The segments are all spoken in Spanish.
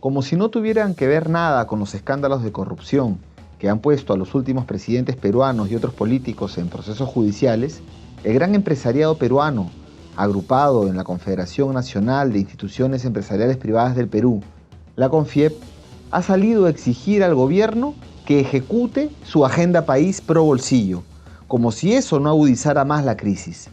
Como si no tuvieran que ver nada con los escándalos de corrupción que han puesto a los últimos presidentes peruanos y otros políticos en procesos judiciales, el gran empresariado peruano, agrupado en la Confederación Nacional de Instituciones Empresariales Privadas del Perú, la CONFIEP, ha salido a exigir al gobierno que ejecute su agenda país pro bolsillo, como si eso no agudizara más la crisis.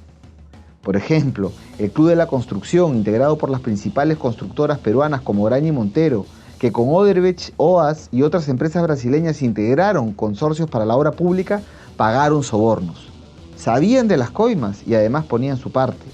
Por ejemplo, el Club de la Construcción, integrado por las principales constructoras peruanas como Graña y Montero, que con Odebrecht, OAS y otras empresas brasileñas integraron consorcios para la obra pública, pagaron sobornos. Sabían de las coimas y además ponían su parte.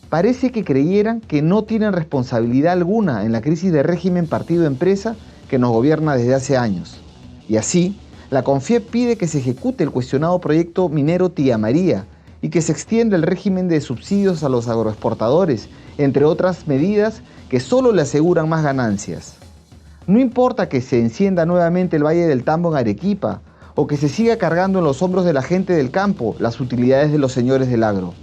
Parece que creyeran que no tienen responsabilidad alguna en la crisis de régimen partido-empresa que nos gobierna desde hace años. Y así, la CONFIEP pide que se ejecute el cuestionado proyecto minero Tía María y que se extienda el régimen de subsidios a los agroexportadores, entre otras medidas que solo le aseguran más ganancias. No importa que se encienda nuevamente el Valle del Tambo en Arequipa o que se siga cargando en los hombros de la gente del campo las utilidades de los señores del agro.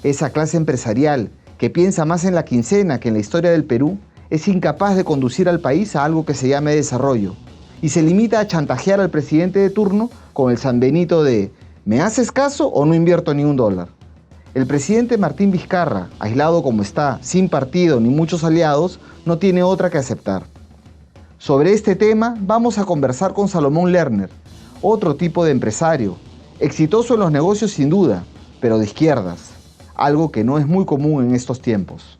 Esa clase empresarial que piensa más en la quincena que en la historia del Perú es incapaz de conducir al país a algo que se llame desarrollo y se limita a chantajear al presidente de turno con el sanbenito de ¿me haces caso o no invierto ni un dólar? El presidente Martín Vizcarra, aislado como está, sin partido ni muchos aliados, no tiene otra que aceptar. Sobre este tema vamos a conversar con Salomón Lerner, otro tipo de empresario, exitoso en los negocios sin duda, pero de izquierdas, algo que no es muy común en estos tiempos.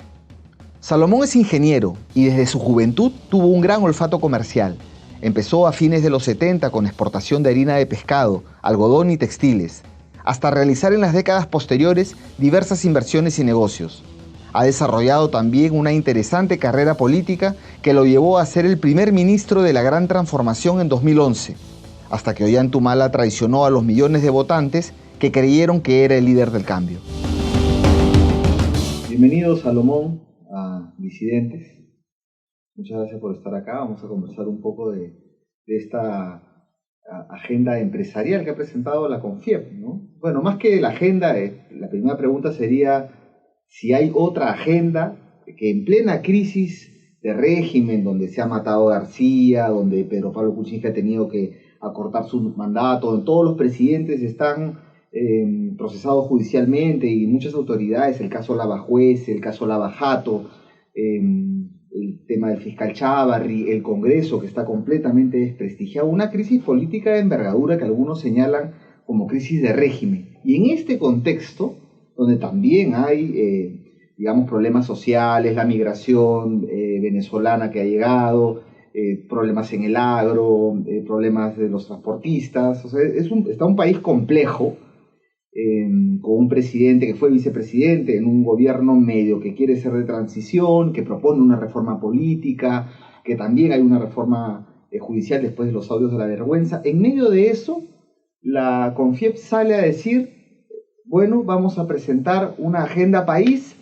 Salomón es ingeniero y desde su juventud tuvo un gran olfato comercial. Empezó a fines de los 70 con exportación de harina de pescado, algodón y textiles, hasta realizar en las décadas posteriores diversas inversiones y negocios. Ha desarrollado también una interesante carrera política que lo llevó a ser el primer ministro de la Gran Transformación en 2011, hasta que Ollantumala traicionó a los millones de votantes que creyeron que era el líder del cambio. Bienvenido, Salomón, a Disidentes. Muchas gracias por estar acá. Vamos a conversar un poco de esta agenda empresarial que ha presentado la CONFIEP, ¿no? Bueno, más que la agenda, la primera pregunta sería si hay otra agenda que en plena crisis de régimen, donde se ha matado a García, donde Pedro Pablo Kuczynski ha tenido que acortar su mandato, donde todos los presidentes están procesados judicialmente y muchas autoridades, el caso Lavajuez, el caso Lavajato, el tema del fiscal Chávarri, el Congreso que está completamente desprestigiado, una crisis política de envergadura que algunos señalan como crisis de régimen. Y en este contexto, donde también hay, digamos, problemas sociales, la migración venezolana que ha llegado, problemas en el agro, problemas de los transportistas, o sea, está un país complejo, con un presidente que fue vicepresidente en un gobierno medio que quiere ser de transición, que propone una reforma política, que también hay una reforma judicial después de los audios de la vergüenza. En medio de eso, la CONFIEP sale a decir, bueno, vamos a presentar una agenda país,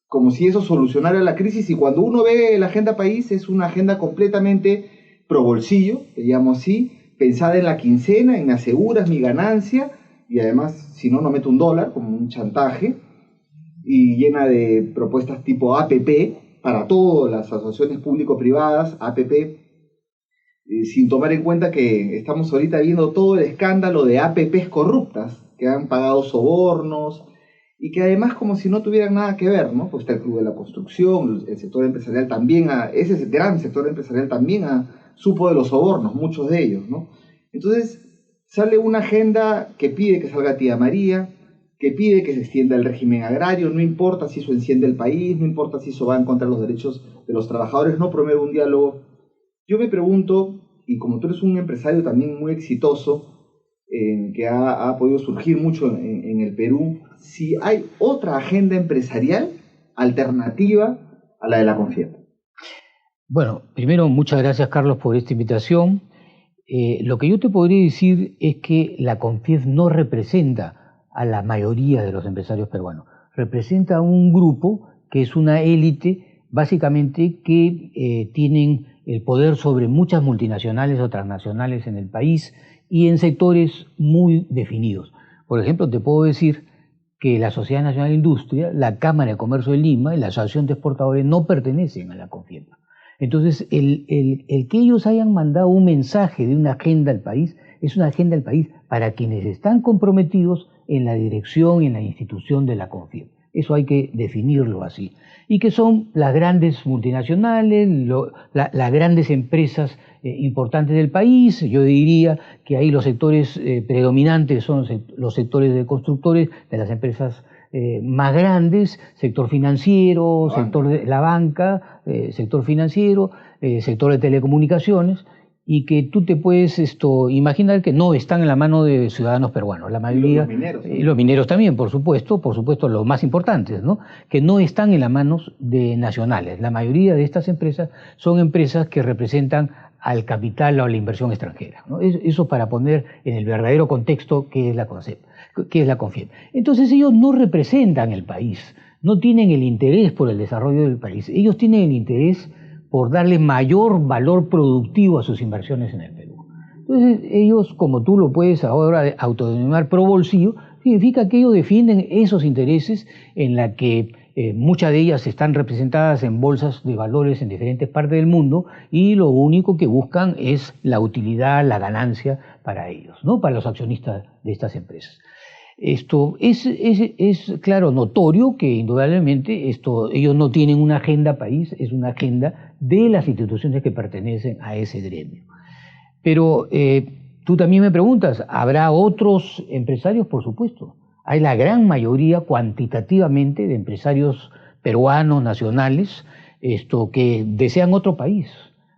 como si eso solucionara la crisis, y cuando uno ve la agenda país es una agenda completamente pro bolsillo, que llamo así, pensada en la quincena, en me aseguras mi ganancia, y además, si no, no meto un dólar, como un chantaje, y llena de propuestas tipo APP, para todas las asociaciones público-privadas, APP, sin tomar en cuenta que estamos ahorita viendo todo el escándalo de APPs corruptas, que han pagado sobornos, y que además como si no tuvieran nada que ver, ¿no? Pues está el Club de la Construcción, el sector empresarial también, ese gran sector empresarial también supo de los sobornos, muchos de ellos, ¿no? Entonces, sale una agenda que pide que salga Tía María, que pide que se extienda el régimen agrario, no importa si eso enciende el país, no importa si eso va en contra de los derechos de los trabajadores, no promueve un diálogo. Yo me pregunto, y como tú eres un empresario también muy exitoso, que ha podido surgir mucho en el Perú, si hay otra agenda empresarial alternativa a la de la CONFIEP. Bueno, primero, muchas gracias, Carlos, por esta invitación. Lo que yo te podría decir es que la CONFIEP no representa a la mayoría de los empresarios peruanos, representa a un grupo que es una élite, básicamente, que tienen el poder sobre muchas multinacionales o transnacionales en el país y en sectores muy definidos. Por ejemplo, te puedo decir que la Sociedad Nacional de Industria, la Cámara de Comercio de Lima y la Asociación de Exportadores no pertenecen a la CONFIEP. Entonces, el que ellos hayan mandado un mensaje de una agenda al país, es una agenda al país para quienes están comprometidos en la dirección y en la institución de la CONFIEP. Eso hay que definirlo así. Y que son las grandes multinacionales, las grandes empresas importantes del país. Yo diría que ahí los sectores predominantes son los sectores de constructores, de las empresas más grandes, sector financiero, sector de la banca, sector financiero, sector de telecomunicaciones, y que tú te puedes imaginar que no están en la mano de ciudadanos peruanos. La mayoría, y los mineros también, por supuesto, los más importantes, ¿no? Que no están en las manos de nacionales. La mayoría de estas empresas son empresas que representan al capital o a la inversión extranjera, ¿no? Eso para poner en el verdadero contexto qué es la CONFIEP. Entonces ellos no representan el país, no tienen el interés por el desarrollo del país, ellos tienen el interés por darle mayor valor productivo a sus inversiones en el Perú. Entonces ellos, como tú lo puedes ahora autodenominar pro bolsillo, significa que ellos defienden esos intereses en la que muchas de ellas están representadas en bolsas de valores en diferentes partes del mundo, y lo único que buscan es la utilidad, la ganancia para ellos, ¿no? Para los accionistas de estas empresas. Esto es claro, notorio que indudablemente ellos no tienen una agenda país, es una agenda de las instituciones que pertenecen a ese gremio. Pero tú también me preguntas, ¿habrá otros empresarios? Por supuesto. Hay la gran mayoría cuantitativamente de empresarios peruanos, nacionales, que desean otro país,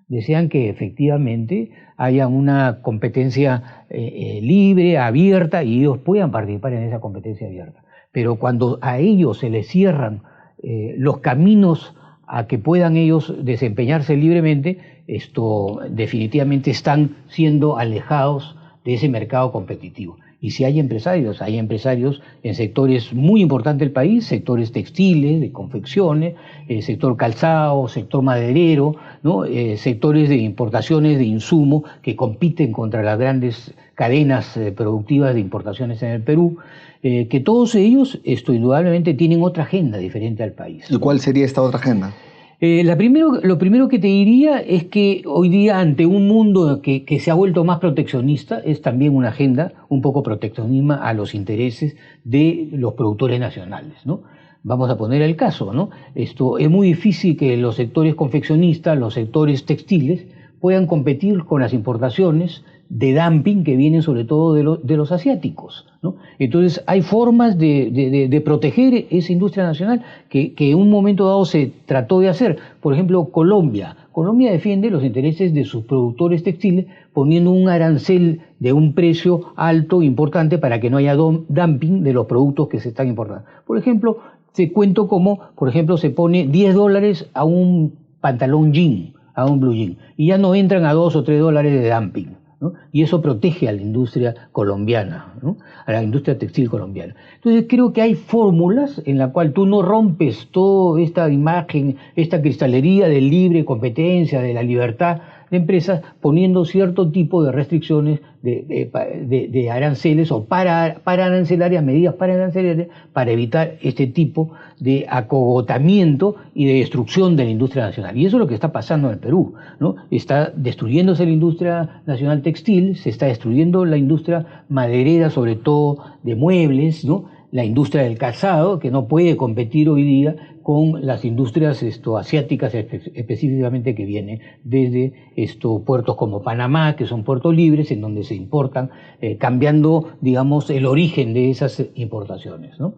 desean que efectivamente haya una competencia libre, abierta, y ellos puedan participar en esa competencia abierta. Pero cuando a ellos se les cierran los caminos a que puedan ellos desempeñarse libremente, definitivamente están siendo alejados de ese mercado competitivo. Y si hay empresarios en sectores muy importantes del país, sectores textiles, de confecciones, sector calzado, sector maderero, ¿no? Sectores de importaciones de insumo que compiten contra las grandes cadenas productivas de importaciones en el Perú, que todos ellos indudablemente tienen otra agenda diferente al país. ¿Y cuál sería esta otra agenda? Lo primero que te diría es que hoy día, ante un mundo que se ha vuelto más proteccionista, es también una agenda un poco proteccionismo a los intereses de los productores nacionales, ¿no? Vamos a poner el caso, ¿no? Es muy difícil que los sectores confeccionistas, los sectores textiles, puedan competir con las importaciones de dumping que vienen sobre todo de los asiáticos, ¿no? Entonces hay formas de proteger esa industria nacional que en un momento dado se trató de hacer. Por ejemplo, Colombia defiende los intereses de sus productores textiles poniendo un arancel de un precio alto, importante, para que no haya dumping de los productos que se están importando. Por ejemplo, te cuento cómo, por ejemplo, se pone $10 a un pantalón jean, a un blue jean, y ya no entran a $2 o $3 de dumping, ¿no? Y eso protege a la industria colombiana, ¿no? A la industria textil colombiana. Entonces creo que hay fórmulas en la cual tú no rompes toda esta imagen, esta cristalería de libre competencia, de la libertad de empresas, poniendo cierto tipo de restricciones de aranceles o para arancelarias, medidas para arancelarias, para evitar este tipo de acogotamiento y de destrucción de la industria nacional. Y eso es lo que está pasando en el Perú, ¿no? Está destruyéndose la industria nacional textil, se está destruyendo la industria maderera, sobre todo de muebles, ¿no? La industria del calzado, que no puede competir hoy día con las industrias asiáticas, específicamente, que vienen desde puertos como Panamá, que son puertos libres, en donde se importan, cambiando, digamos, el origen de esas importaciones, ¿no?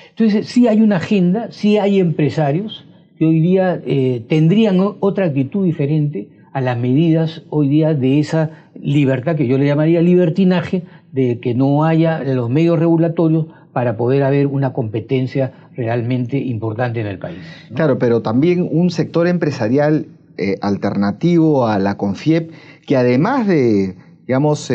Entonces, sí hay una agenda, sí hay empresarios que hoy día tendrían otra actitud diferente a las medidas hoy día de esa libertad, que yo le llamaría libertinaje, de que no haya los medios regulatorios para poder haber una competencia realmente importante en el país, ¿no? Claro, pero también un sector empresarial alternativo a la CONFIEP, que además de, digamos,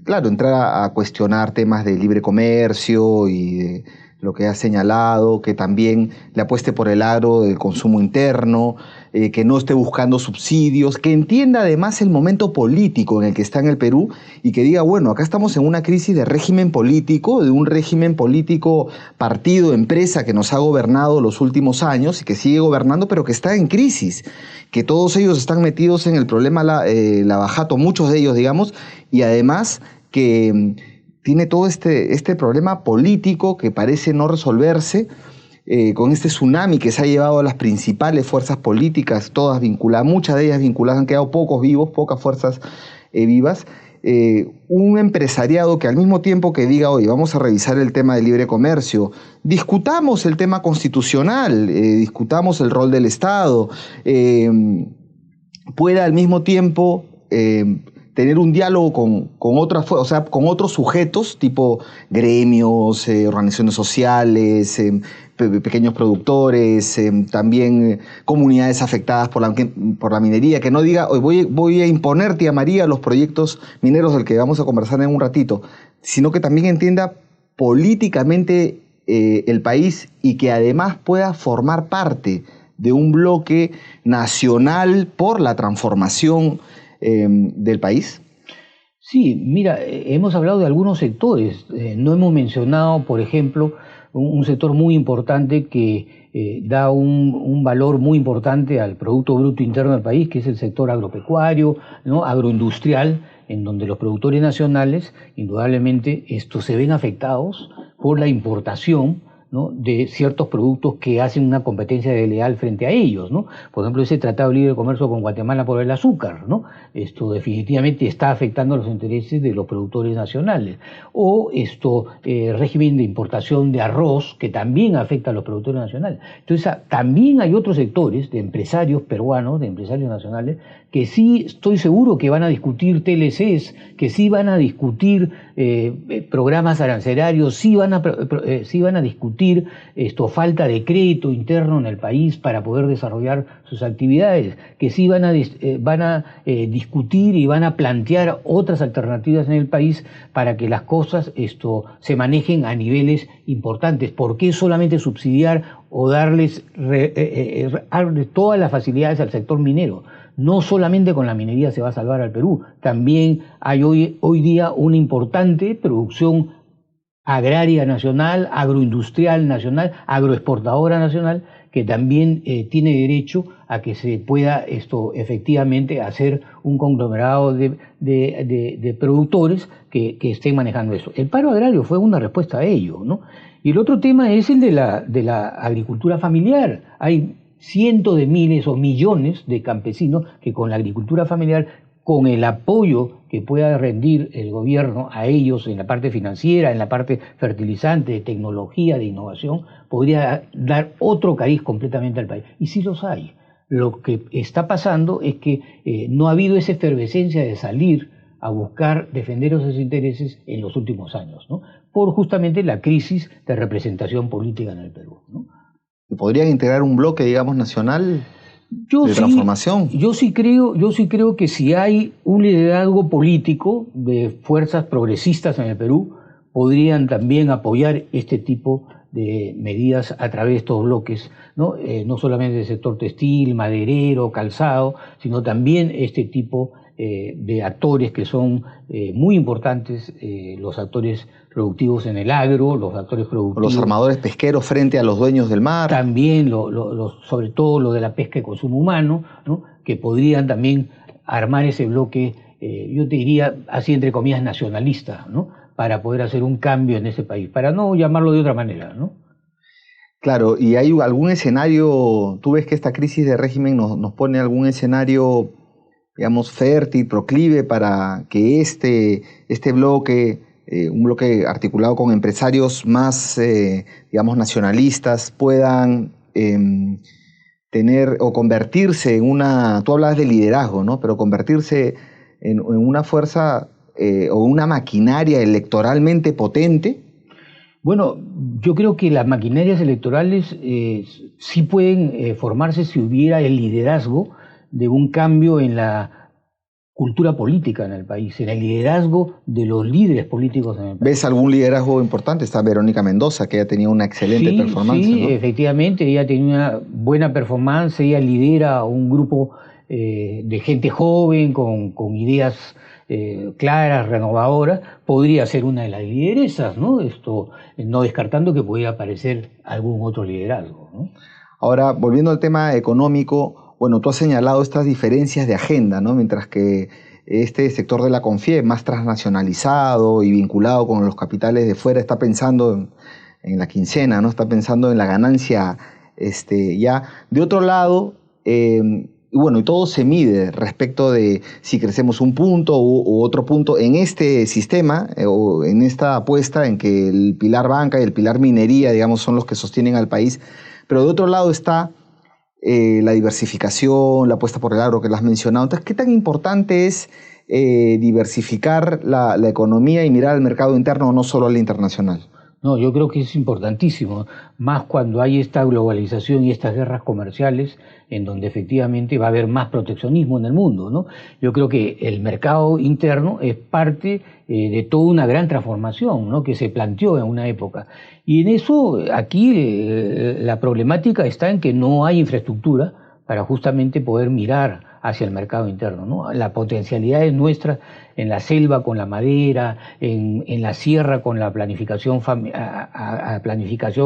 claro, entrar a cuestionar temas de libre comercio y lo que has señalado, que también le apueste por el agro del consumo interno, que no esté buscando subsidios, que entienda además el momento político en el que está en el Perú y que diga, bueno, acá estamos en una crisis de régimen político, de un régimen político, partido, empresa que nos ha gobernado los últimos años y que sigue gobernando, pero que está en crisis, que todos ellos están metidos en el problema Lavajato, muchos de ellos, digamos, y además que tiene todo este problema político que parece no resolverse, con este tsunami que se ha llevado a las principales fuerzas políticas, todas vinculadas, muchas de ellas vinculadas, han quedado pocos vivos, pocas fuerzas vivas, un empresariado que al mismo tiempo que diga, oye, vamos a revisar el tema del libre comercio, discutamos el tema constitucional, discutamos el rol del Estado, pueda al mismo tiempo tener un diálogo con otros sujetos, tipo gremios, organizaciones sociales, pequeños productores, también comunidades afectadas por la minería, que no diga, voy a imponer, tía María, los proyectos mineros del que vamos a conversar en un ratito, sino que también entienda políticamente el país y que además pueda formar parte de un bloque nacional por la transformación del país. Sí, mira, hemos hablado de algunos sectores. No hemos mencionado, por ejemplo, un sector muy importante que da un valor muy importante al Producto Bruto Interno del país, que es el sector agropecuario, ¿no? Agroindustrial, en donde los productores nacionales, indudablemente, se ven afectados por la importación, ¿no? De ciertos productos que hacen una competencia desleal frente a ellos, ¿no? Por ejemplo, ese tratado de libre comercio con Guatemala por el azúcar, ¿no? Esto definitivamente está afectando los intereses de los productores nacionales. O régimen de importación de arroz, que también afecta a los productores nacionales. Entonces, también hay otros sectores de empresarios peruanos, de empresarios nacionales, que sí estoy seguro que van a discutir TLCs, que sí van a discutir programas arancelarios, sí van a discutir falta de crédito interno en el país para poder desarrollar sus actividades, que sí van a discutir y van a plantear otras alternativas en el país para que las cosas se manejen a niveles importantes. ¿Por qué solamente subsidiar o darles todas las facilidades al sector minero? No solamente con la minería se va a salvar al Perú, también hay hoy día una importante producción agraria nacional, agroindustrial nacional, agroexportadora nacional, que también tiene derecho a que se pueda efectivamente hacer un conglomerado de productores que estén manejando eso. El paro agrario fue una respuesta a ello, ¿no? Y el otro tema es el de la agricultura familiar. Hay cientos de miles o millones de campesinos que con la agricultura familiar, con el apoyo que pueda rendir el gobierno a ellos en la parte financiera, en la parte fertilizante, de tecnología, de innovación, podría dar otro cariz completamente al país. Y sí los hay. Lo que está pasando es que no ha habido esa efervescencia de salir a buscar defender esos intereses en los últimos años, ¿no? Por justamente la crisis de representación política en el Perú, ¿no? ¿Podrían integrar un bloque, digamos, nacional de transformación? Yo sí creo que si hay un liderazgo político de fuerzas progresistas en el Perú, podrían también apoyar este tipo de medidas a través de estos bloques, ¿no? No solamente del sector textil, maderero, calzado, sino también este tipo de actores que son muy importantes, los actores productivos en el agro, los actores productivos... Los armadores pesqueros frente a los dueños del mar. También, sobre todo lo de la pesca y consumo humano, ¿no? Que podrían también armar ese bloque, yo te diría, así entre comillas, nacionalista, ¿no? Para poder hacer un cambio en ese país, para no llamarlo de otra manera, ¿no? Claro, ¿y hay algún escenario, tú ves que esta crisis de régimen nos pone algún escenario, digamos, fértil, proclive para que este bloque, un bloque articulado con empresarios más, digamos, nacionalistas, puedan tener o convertirse en una, tú hablas de liderazgo, ¿no? Pero convertirse en una fuerza o una maquinaria electoralmente potente? Bueno, yo creo que las maquinarias electorales sí pueden formarse si hubiera el liderazgo de un cambio en la cultura política en el país, en el liderazgo de los líderes políticos en el país. ¿Ves algún liderazgo importante? Está Verónica Mendoza, que ha tenido una excelente performance. Sí, ¿no? Efectivamente, ella tiene una buena performance, ella lidera un grupo de gente joven con ideas claras, renovadoras, podría ser una de las lideresas, ¿no? No descartando que pudiera aparecer algún otro liderazgo, ¿no? Ahora, volviendo al tema económico, bueno, tú has señalado estas diferencias de agenda, ¿no? Mientras que este sector de la CONFIEP, más transnacionalizado y vinculado con los capitales de fuera, está pensando en la quincena, ¿no? Está pensando en la ganancia, ya. De otro lado, y bueno, y todo se mide respecto de si crecemos un punto u otro punto en este sistema o en esta apuesta en que el pilar banca y el pilar minería, digamos, son los que sostienen al país. Pero de otro lado está la diversificación, la apuesta por el agro que la has mencionado. Entonces, ¿qué tan importante es diversificar la economía y mirar al mercado interno, no solo al internacional? No, yo creo que es importantísimo, más cuando hay esta globalización y estas guerras comerciales en donde efectivamente va a haber más proteccionismo en el mundo, ¿no? Yo creo que el mercado interno es parte de toda una gran transformación, ¿no? Que se planteó en una época. Y en eso, aquí la problemática está en que no hay infraestructura para justamente poder mirar hacia el mercado interno, ¿no? La potencialidad es nuestra en la selva con la madera, en la sierra con la planificación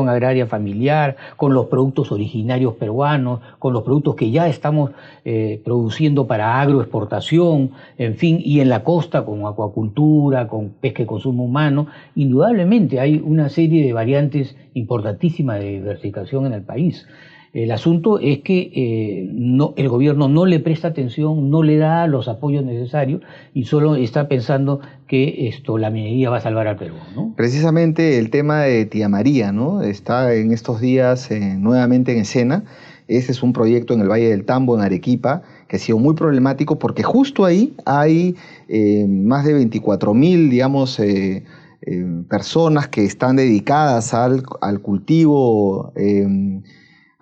agraria familiar, con los productos originarios peruanos, con los productos que ya estamos produciendo para agroexportación, en fin, y en la costa con acuacultura, con pesca y consumo humano. Indudablemente hay una serie de variantes importantísimas de diversificación en el país. El asunto es que el gobierno no le presta atención, no le da los apoyos necesarios y solo está pensando que la minería va a salvar al Perú, ¿no? Precisamente el tema de Tía María, ¿no? Está en estos días nuevamente en escena. Este es un proyecto en el Valle del Tambo, en Arequipa, que ha sido muy problemático porque justo ahí hay más de 24.000, digamos, personas que están dedicadas al cultivo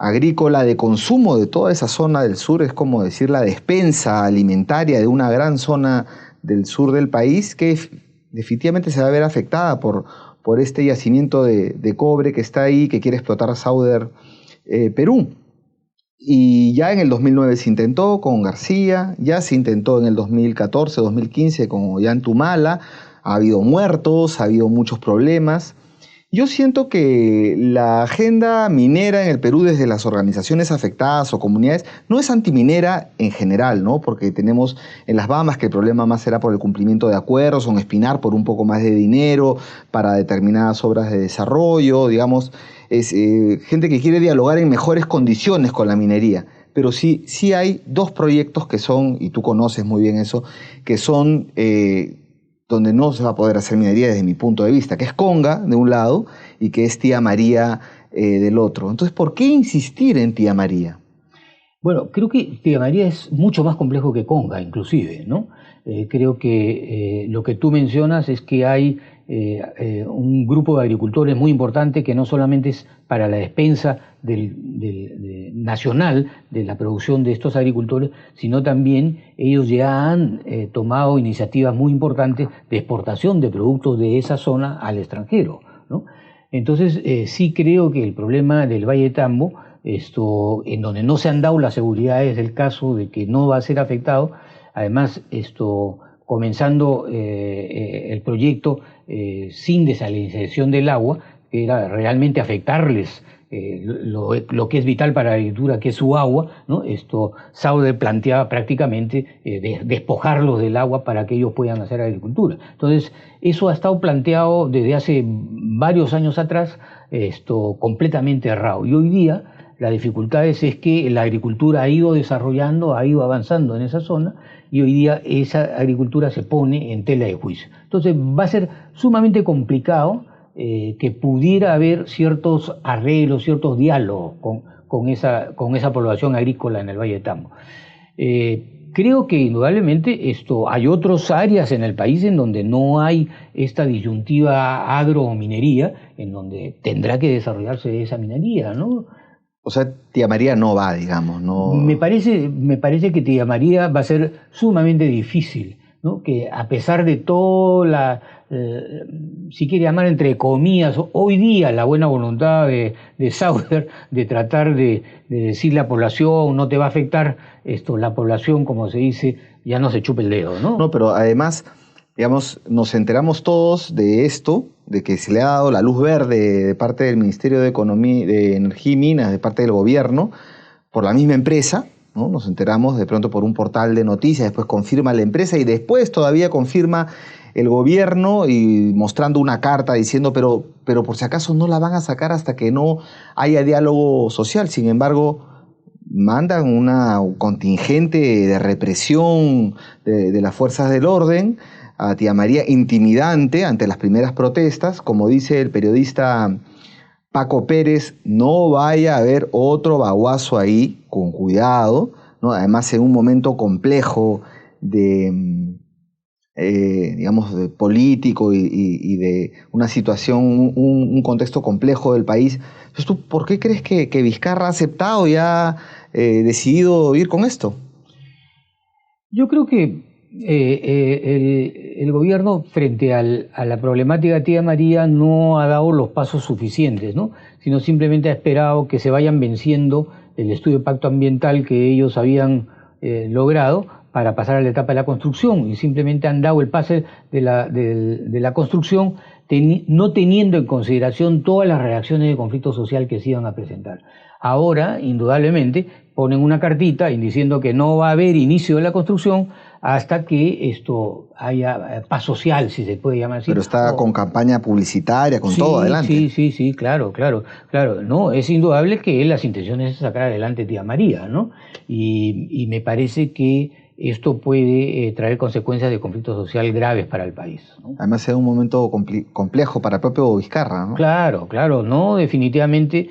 agrícola de consumo de toda esa zona del sur. Es como decir la despensa alimentaria de una gran zona del sur del país que definitivamente se va a ver afectada por este yacimiento de cobre que está ahí, que quiere explotar Sauder Perú. Y ya en el 2009 se intentó con García, ya se intentó en el 2014, 2015 con Ollantumala, ha habido muertos, ha habido muchos problemas. Yo siento que la agenda minera en el Perú desde las organizaciones afectadas o comunidades no es antiminera en general, ¿no? Porque tenemos en las Bahamas que el problema más será por el cumplimiento de acuerdos o en Espinar por un poco más de dinero para determinadas obras de desarrollo, digamos, es gente que quiere dialogar en mejores condiciones con la minería. Pero sí hay dos proyectos que son, y tú conoces muy bien eso, que son donde no se va a poder hacer minería desde mi punto de vista, que es Conga, de un lado, y que es Tía María, del otro. Entonces, ¿por qué insistir en Tía María? Bueno, creo que Tía María es mucho más complejo que Conga, inclusive, ¿no? Creo que lo que tú mencionas es que hay un grupo de agricultores muy importante que no solamente es para la despensa nacional de la producción de estos agricultores, sino también ellos ya han tomado iniciativas muy importantes de exportación de productos de esa zona al extranjero, ¿no? Entonces, sí creo que el problema del Valle de Tambo, en donde no se han dado las seguridades del caso de que no va a ser afectado, además comenzando el proyecto sin desalinización del agua, que era realmente afectarles lo que es vital para la agricultura, que es su agua, ¿no? Sauder planteaba prácticamente despojarlos del agua para que ellos puedan hacer agricultura. Entonces, eso ha estado planteado desde hace varios años atrás, completamente errado. Y hoy día la dificultad es que la agricultura ha ido desarrollando, ha ido avanzando en esa zona, y hoy día esa agricultura se pone en tela de juicio. Entonces va a ser sumamente complicado que pudiera haber ciertos arreglos, ciertos diálogos con esa población agrícola en el Valle de Tambo. Creo que indudablemente hay otras áreas en el país en donde no hay esta disyuntiva agro o minería, en donde tendrá que desarrollarse esa minería, ¿no? O sea, Tía María no va, digamos, no. Me parece que Tía María va a ser sumamente difícil, ¿no? Que a pesar de todo si quiere llamar entre comillas, hoy día la buena voluntad de Sauer de tratar de decirle a la población, no te va a afectar la población, como se dice, ya no se chupe el dedo, ¿no? No, pero además, digamos, nos enteramos todos de esto, de que se le ha dado la luz verde de parte del Ministerio de Economía, de Energía y Minas, de parte del gobierno, por la misma empresa, ¿no? Nos enteramos de pronto por un portal de noticias, después confirma la empresa y después todavía confirma el gobierno y mostrando una carta diciendo, pero por si acaso no la van a sacar hasta que no haya diálogo social. Sin embargo, mandan un contingente de represión de las fuerzas del orden a Tía María, intimidante ante las primeras protestas. Como dice el periodista Paco Pérez, no vaya a haber otro baguazo ahí, con cuidado, ¿no? Además en un momento complejo digamos, de político y de una situación, un contexto complejo del país. Entonces, ¿tú por qué crees que Vizcarra ha aceptado y ha decidido ir con esto? Yo creo que el gobierno frente a la problemática Tía María no ha dado los pasos suficientes, ¿no? Sino simplemente ha esperado que se vayan venciendo el estudio de impacto ambiental que ellos habían logrado para pasar a la etapa de la construcción, y simplemente han dado el pase de la construcción no teniendo en consideración todas las reacciones de conflicto social que se iban a presentar. Ahora, indudablemente, ponen una cartita diciendo que no va a haber inicio de la construcción hasta que esto haya paz social, si se puede llamar así. Pero está con campaña publicitaria, con todo adelante. Sí, claro. No, es indudable que las intenciones es sacar adelante Tía María, ¿no? Y me parece que esto puede traer consecuencias de conflicto social graves para el país, ¿no? Además es un momento complejo para el propio Vizcarra, ¿no? Claro, no, definitivamente,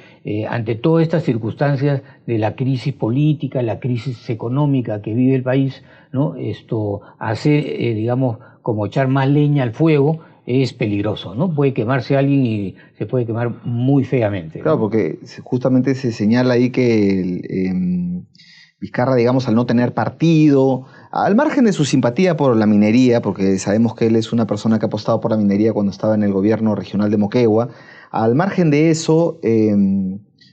ante todas estas circunstancias de la crisis política, la crisis económica que vive el país, ¿no? Esto hace, digamos, como echar más leña al fuego es peligroso, ¿no? Puede quemarse alguien y se puede quemar muy feamente, ¿no? Claro, porque justamente se señala ahí que Vizcarra, digamos, al no tener partido, al margen de su simpatía por la minería, porque sabemos que él es una persona que ha apostado por la minería cuando estaba en el gobierno regional de Moquegua, al margen de eso,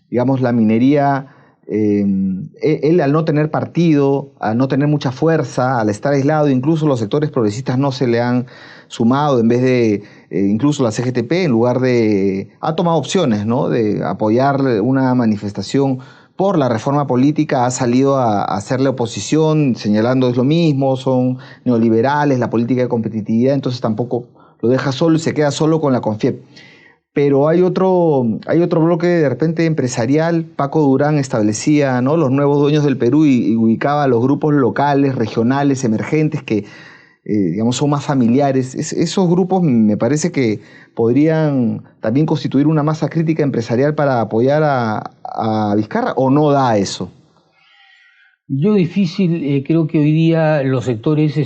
digamos, la minería, él al no tener partido, al no tener mucha fuerza, al estar aislado, incluso los sectores progresistas no se le han sumado, en vez de, incluso la CGTP, en lugar de, ha tomado opciones, ¿no?, de apoyar una manifestación por la reforma política, ha salido a hacerle oposición, señalando es lo mismo, son neoliberales, la política de competitividad, entonces tampoco lo deja solo y se queda solo con la CONFIEP. Pero hay otro bloque de repente empresarial. Paco Durán establecía, ¿no?, los nuevos dueños del Perú y ubicaba a los grupos locales, regionales, emergentes que digamos, son más familiares. Esos grupos me parece que podrían también constituir una masa crítica empresarial para apoyar a Vizcarra, ¿o no da eso? Yo creo que hoy día los sectores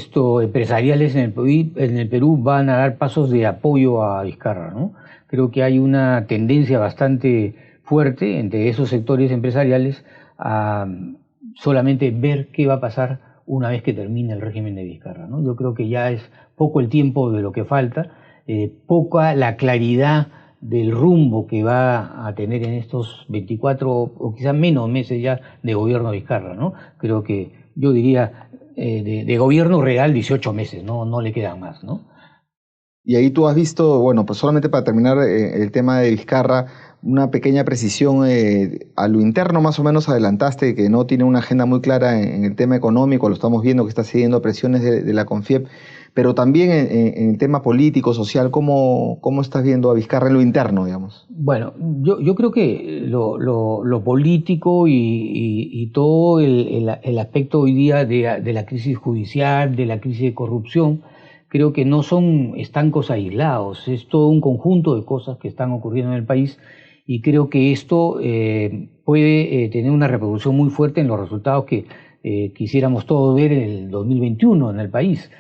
empresariales en el Perú van a dar pasos de apoyo a Vizcarra, ¿no? Creo que hay una tendencia bastante fuerte entre esos sectores empresariales a solamente ver qué va a pasar una vez que termine el régimen de Vizcarra, ¿no? Yo creo que ya es poco el tiempo de lo que falta, poca la claridad del rumbo que va a tener en estos 24 o quizás menos meses ya de gobierno de Vizcarra, ¿no? Creo que yo diría de gobierno real 18 meses, no le quedan más, ¿no? Y ahí tú has visto, bueno, pues solamente para terminar el tema de Vizcarra, una pequeña precisión a lo interno más o menos adelantaste, que no tiene una agenda muy clara en el tema económico, lo estamos viendo que está siguiendo presiones de la CONFIEP, pero también en el tema político, social, ¿cómo estás viendo a Vizcarra en lo interno, digamos? Bueno, yo creo que lo político y todo el aspecto hoy día de la crisis judicial, de la crisis de corrupción, creo que no son estancos aislados, es todo un conjunto de cosas que están ocurriendo en el país, y creo que esto puede tener una repercusión muy fuerte en los resultados que quisiéramos todos ver en el 2021 en el país.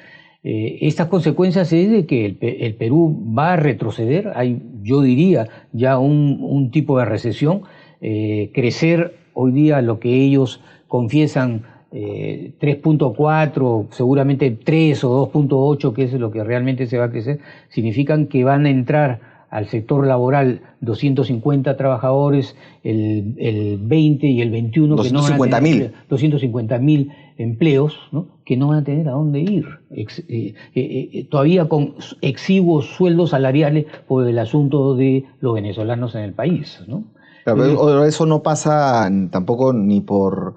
Estas consecuencias es de que el Perú va a retroceder, hay, yo diría, ya un tipo de recesión, Crecer hoy día lo que ellos confiesan 3.4, seguramente 3 o 2.8, que es lo que realmente se va a crecer, significan que van a entrar al sector laboral 250 trabajadores el 20 y el 21, que no van a tener 250.000 empleos, ¿no? Que no van a tener a dónde ir, todavía con exiguos sueldos salariales por el asunto de los venezolanos en el país, ¿no? Claro, eso no pasa tampoco ni por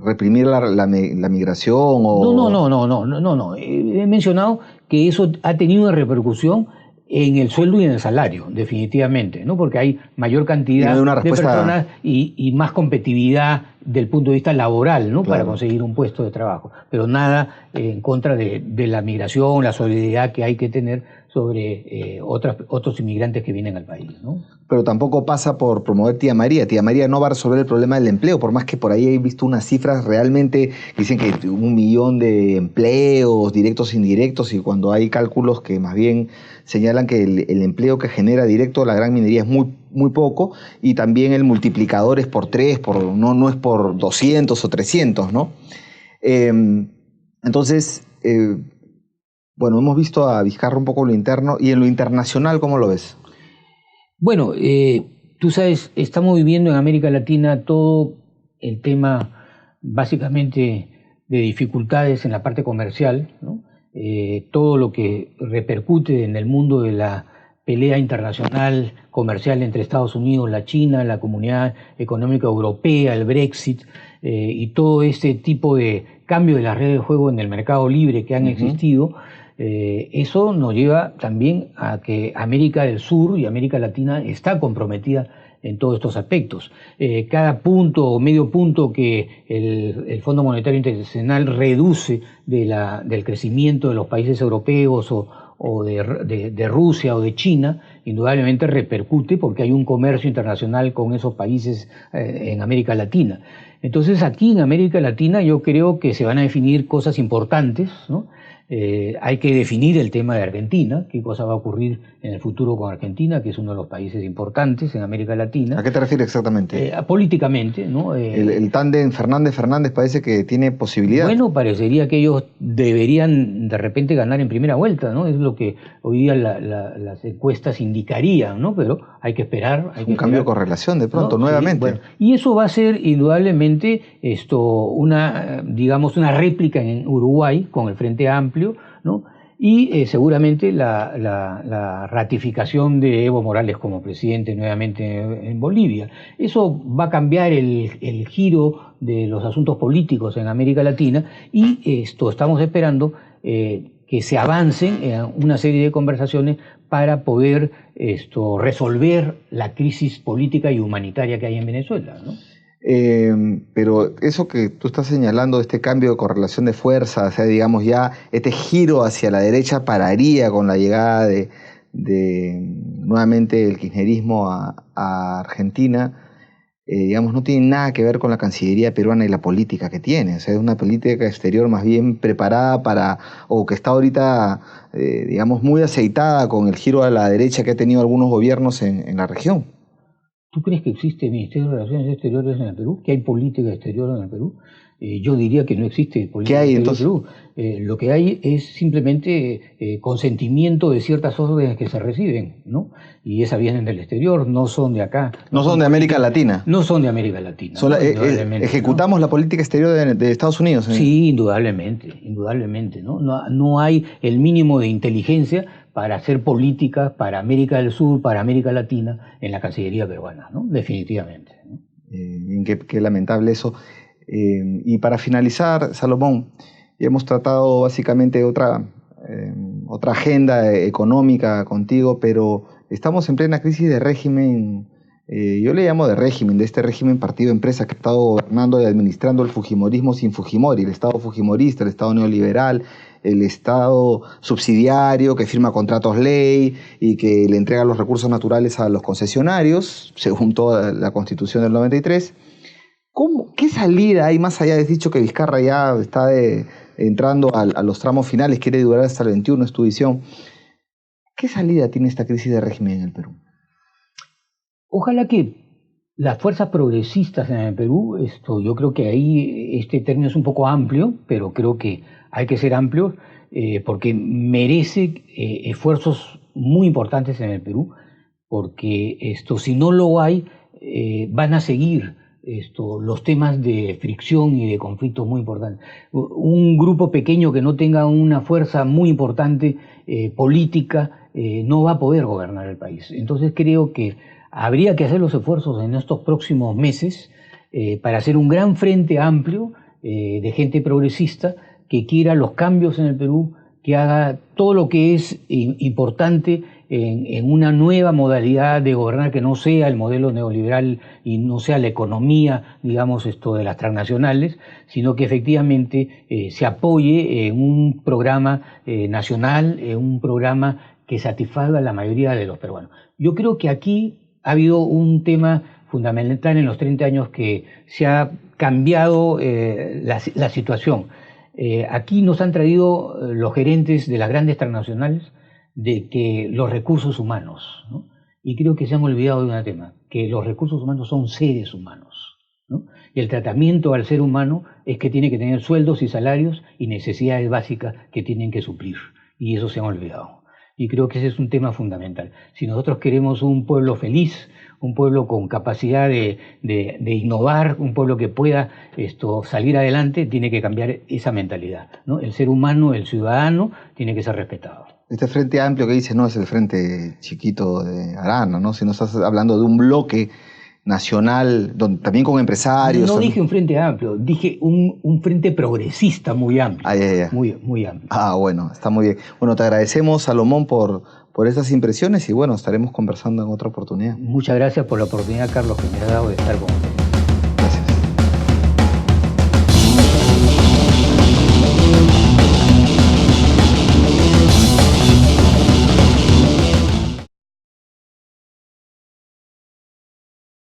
reprimir la migración o... No. He mencionado que eso ha tenido una repercusión en el sueldo y en el salario, definitivamente, ¿no? Porque hay mayor cantidad de personas y más competitividad del punto de vista laboral, ¿no? Claro. Para conseguir un puesto de trabajo. Pero nada en contra de la migración, la solidaridad que hay que tener sobre otros inmigrantes que vienen al país, ¿no? Pero tampoco pasa por promover Tía María. Tía María no va a resolver el problema del empleo, por más que por ahí he visto unas cifras realmente que dicen que 1 millón de empleos directos e indirectos, y cuando hay cálculos que más bien señalan que el empleo que genera directo la gran minería es muy poco, y también el multiplicador es por 3, no es por 200 o 300, ¿no? Entonces, bueno, hemos visto a Vizcarra un poco en lo interno, y en lo internacional, ¿cómo lo ves? Bueno, tú sabes, estamos viviendo en América Latina todo el tema básicamente de dificultades en la parte comercial, ¿no? Todo lo que repercute en el mundo de la pelea internacional comercial entre Estados Unidos, la China, la Comunidad Económica Europea, el Brexit, y todo este tipo de cambio de las redes de juego en el mercado libre que han existido. Eso nos lleva también a que América del Sur y América Latina está comprometida en todos estos aspectos. Cada punto o medio punto que el Fondo Monetario Internacional reduce del crecimiento de los países europeos o de Rusia o de China, indudablemente repercute porque hay un comercio internacional con esos países en América Latina. Entonces aquí en América Latina yo creo que se van a definir cosas importantes, ¿no? Hay que definir el tema de Argentina, qué cosa va a ocurrir en el futuro con Argentina, que es uno de los países importantes en América Latina. ¿A qué te refieres exactamente? Políticamente, ¿no? El tándem Fernández parece que tiene posibilidad. Bueno, parecería que ellos deberían de repente ganar en primera vuelta, ¿no? Es lo que hoy día las encuestas indicarían, ¿no? Pero hay que esperar. Un cambio de correlación de pronto, ¿no? Nuevamente. Sí, bueno, y eso va a ser indudablemente una réplica en Uruguay con el Frente Amplio, ¿no? Y seguramente la ratificación de Evo Morales como presidente nuevamente en Bolivia. Eso va a cambiar el giro de los asuntos políticos en América Latina, y estamos esperando que se avancen en una serie de conversaciones para poder resolver la crisis política y humanitaria que hay en Venezuela, ¿no? Pero eso que tú estás señalando, este cambio de correlación de fuerza, o sea, digamos ya este giro hacia la derecha pararía con la llegada de nuevamente el kirchnerismo a Argentina, digamos, no tiene nada que ver con la Cancillería peruana y la política que tiene. O sea, es una política exterior más bien preparada o que está ahorita, digamos, muy aceitada con el giro a la derecha que ha tenido algunos gobiernos en la región. ¿Tú crees que existe Ministerio de Relaciones Exteriores en el Perú? ¿Que hay política exterior en el Perú? Yo diría que no existe política exterior en el Perú. Lo que hay es simplemente consentimiento de ciertas órdenes que se reciben, ¿no? Y esas vienen del exterior, no son de acá. No son de América Latina. No son de América Latina. ¿Ejecutamos la política exterior de Estados Unidos? Sí, indudablemente, ¿no? No hay el mínimo de inteligencia para hacer políticas para América del Sur, para América Latina, en la Cancillería peruana, ¿no? Definitivamente, ¿no? Qué lamentable eso. Y para finalizar, Salomón, hemos tratado básicamente otra agenda económica contigo, pero estamos en plena crisis de régimen. Yo le llamo de régimen, de este régimen partido-empresa que ha estado gobernando y administrando el fujimorismo sin Fujimori, el Estado fujimorista, el Estado neoliberal, el Estado subsidiario que firma contratos ley y que le entrega los recursos naturales a los concesionarios, según toda la Constitución del 93. ¿Qué salida hay más allá? Has dicho que Vizcarra ya está entrando a los tramos finales, quiere durar hasta el 21, es tu visión. ¿Qué salida tiene esta crisis de régimen en el Perú? Ojalá que las fuerzas progresistas en el Perú, yo creo que ahí este término es un poco amplio, pero creo que hay que ser amplio porque merece esfuerzos muy importantes en el Perú, porque si no lo hay, van a seguir los temas de fricción y de conflictos muy importantes. Un grupo pequeño que no tenga una fuerza muy importante política no va a poder gobernar el país. Entonces creo que habría que hacer los esfuerzos en estos próximos meses para hacer un gran frente amplio de gente progresista que quiera los cambios en el Perú, que haga todo lo que es importante en una nueva modalidad de gobernar que no sea el modelo neoliberal y no sea la economía, digamos, de las transnacionales, sino que efectivamente se apoye en un programa nacional, en un programa que satisfaga a la mayoría de los peruanos. Yo creo que aquí ha habido un tema fundamental en los 30 años que se ha cambiado la situación. Aquí nos han traído los gerentes de las grandes transnacionales de que los recursos humanos, ¿no? Y creo que se han olvidado de un tema, que los recursos humanos son seres humanos, ¿no? Y el tratamiento al ser humano es que tiene que tener sueldos y salarios y necesidades básicas que tienen que suplir, y eso se han olvidado. Y creo que ese es un tema fundamental. Si nosotros queremos un pueblo feliz, un pueblo con capacidad de innovar, un pueblo que pueda salir adelante, tiene que cambiar esa mentalidad, ¿no? El ser humano, el ciudadano, tiene que ser respetado. Este frente amplio que dices no es el frente chiquito de Arana, ¿no? Si no estás hablando de un bloque nacional, también con empresarios. No dije un frente amplio, dije un frente progresista muy amplio. Muy amplio. Bueno, está muy bien. Bueno, te agradecemos, Salomón, por estas impresiones y bueno, estaremos conversando en otra oportunidad. Muchas gracias por la oportunidad, Carlos, que me ha dado de estar con ustedes.